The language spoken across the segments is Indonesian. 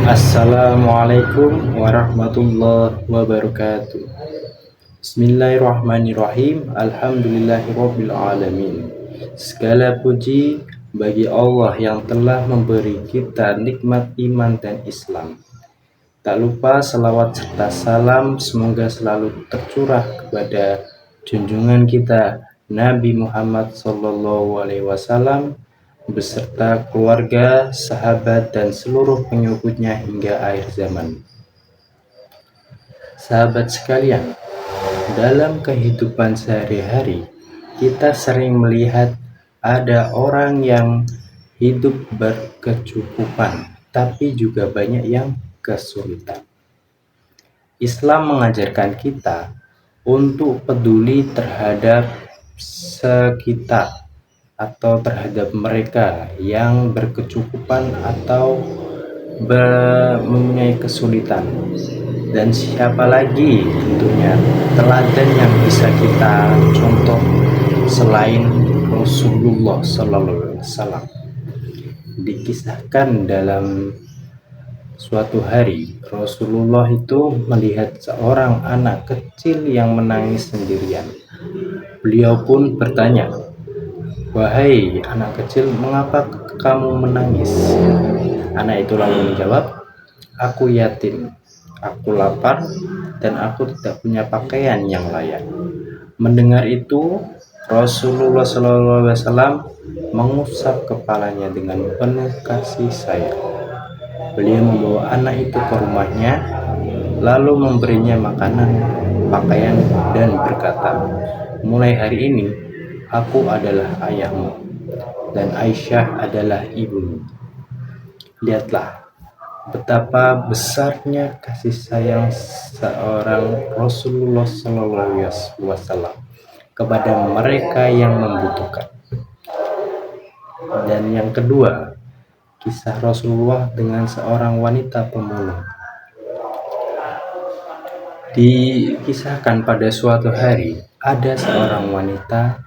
Assalamualaikum warahmatullahi wabarakatuh. Bismillahirrahmanirrahim. Alhamdulillahirabbil alamin. Segala puji bagi Allah yang telah memberi kita nikmat iman dan Islam. Tak lupa salawat serta salam semoga selalu tercurah kepada junjungan kita Nabi Muhammad SAW beserta keluarga, sahabat, dan seluruh pengikutnya hingga akhir zaman. Sahabat sekalian, dalam kehidupan sehari-hari, kita sering melihat ada orang yang hidup berkecukupan, tapi juga banyak yang kesulitan. Islam mengajarkan kita untuk peduli terhadap sekitar atau terhadap mereka yang berkecukupan atau mempunyai kesulitan. Dan siapa lagi tentunya teladan yang bisa kita contoh selain Rasulullah Sallallahu Alaihi Wasallam. Dikisahkan dalam suatu hari Rasulullah itu melihat seorang anak kecil yang menangis sendirian. Beliau pun bertanya, "Wahai anak kecil, mengapa kamu menangis?" Anak itu lalu menjawab, "Aku yatim, aku lapar, dan aku tidak punya pakaian yang layak." Mendengar itu, Rasulullah SAW mengusap kepalanya dengan penuh kasih sayang. Beliau membawa anak itu ke rumahnya, lalu memberinya makanan, pakaian, dan berkata, "Mulai hari ini, aku adalah ayahmu, dan Aisyah adalah ibumu." Lihatlah betapa besarnya kasih sayang seorang Rasulullah SAW kepada mereka yang membutuhkan. Dan yang kedua, kisah Rasulullah dengan seorang wanita pemulung. Dikisahkan pada suatu hari ada seorang wanita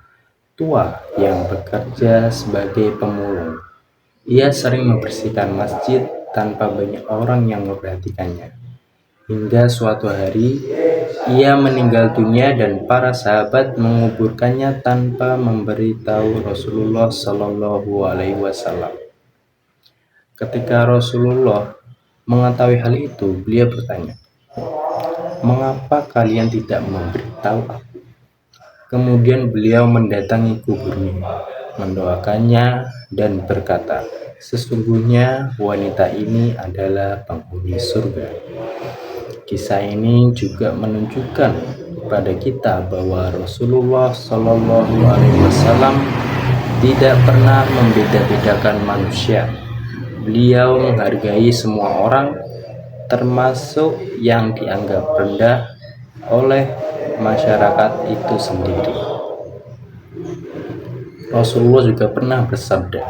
tua yang bekerja sebagai pemulung. Ia sering membersihkan masjid tanpa banyak orang yang memperhatikannya. Hingga suatu hari, ia meninggal dunia dan para sahabat menguburkannya tanpa memberitahu Rasulullah Shallallahu Alaihi Wasallam. Ketika Rasulullah mengetahui hal itu, beliau bertanya, "Mengapa kalian tidak memberitahu aku?" Kemudian beliau mendatangi kuburnya, mendoakannya, dan berkata, "Sesungguhnya wanita ini adalah penghuni surga." Kisah ini juga menunjukkan kepada kita bahwa Rasulullah Shallallahu Alaihi Wasallam tidak pernah membeda-bedakan manusia. Beliau menghargai semua orang, termasuk yang dianggap rendah oleh masyarakat itu sendiri. Rasulullah juga pernah bersabda,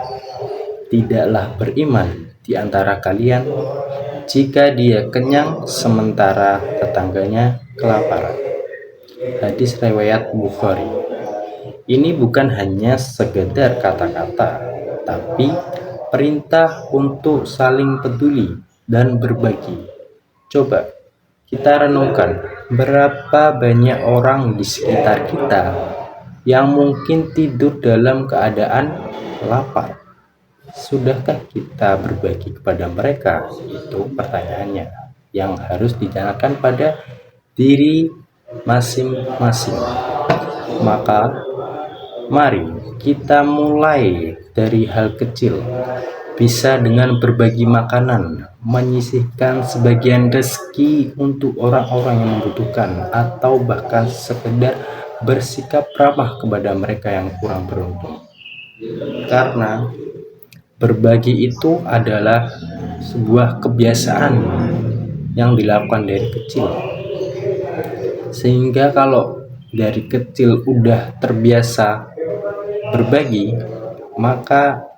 "Tidaklah beriman di antara kalian jika dia kenyang sementara tetangganya kelaparan." Hadis riwayat Bukhari. Ini bukan hanya sekedar kata-kata, tapi perintah untuk saling peduli dan berbagi. Coba kita renungkan, berapa banyak orang di sekitar kita yang mungkin tidur dalam keadaan lapar. Sudahkah kita berbagi kepada mereka? Itu pertanyaannya yang harus ditanyakan pada diri masing-masing. Maka mari kita mulai dari hal kecil, bisa dengan berbagi makanan, menyisihkan sebagian rezeki untuk orang-orang yang membutuhkan, atau bahkan sekedar bersikap ramah kepada mereka yang kurang beruntung. Karena berbagi itu adalah sebuah kebiasaan yang dilakukan dari kecil, sehingga kalau dari kecil udah terbiasa berbagi, maka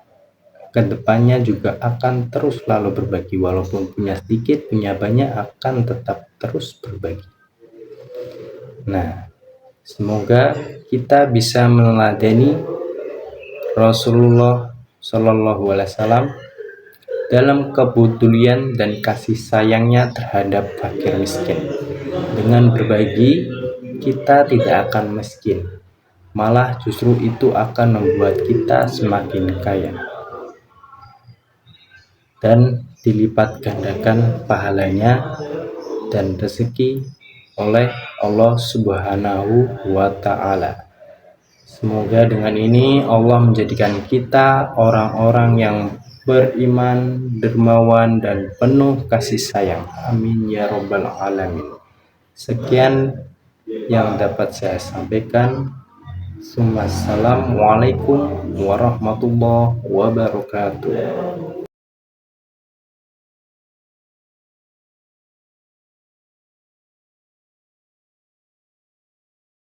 kedepannya juga akan terus selalu berbagi. Walaupun punya sedikit, punya banyak, akan tetap terus berbagi. Nah, semoga kita bisa meneladani Rasulullah Shallallahu Alaihi Wasallam dalam kepedulian dan kasih sayangnya terhadap fakir miskin. Dengan berbagi, kita tidak akan miskin, malah justru itu akan membuat kita semakin kaya dan dilipat gandakan pahalanya dan rezeki oleh Allah Subhanahu wa Ta'ala. Semoga dengan ini Allah menjadikan kita orang-orang yang beriman, dermawan, dan penuh kasih sayang. Amin ya Rabbal 'Alamin. Sekian yang dapat saya sampaikan. Assalamualaikum warahmatullahi wabarakatuh.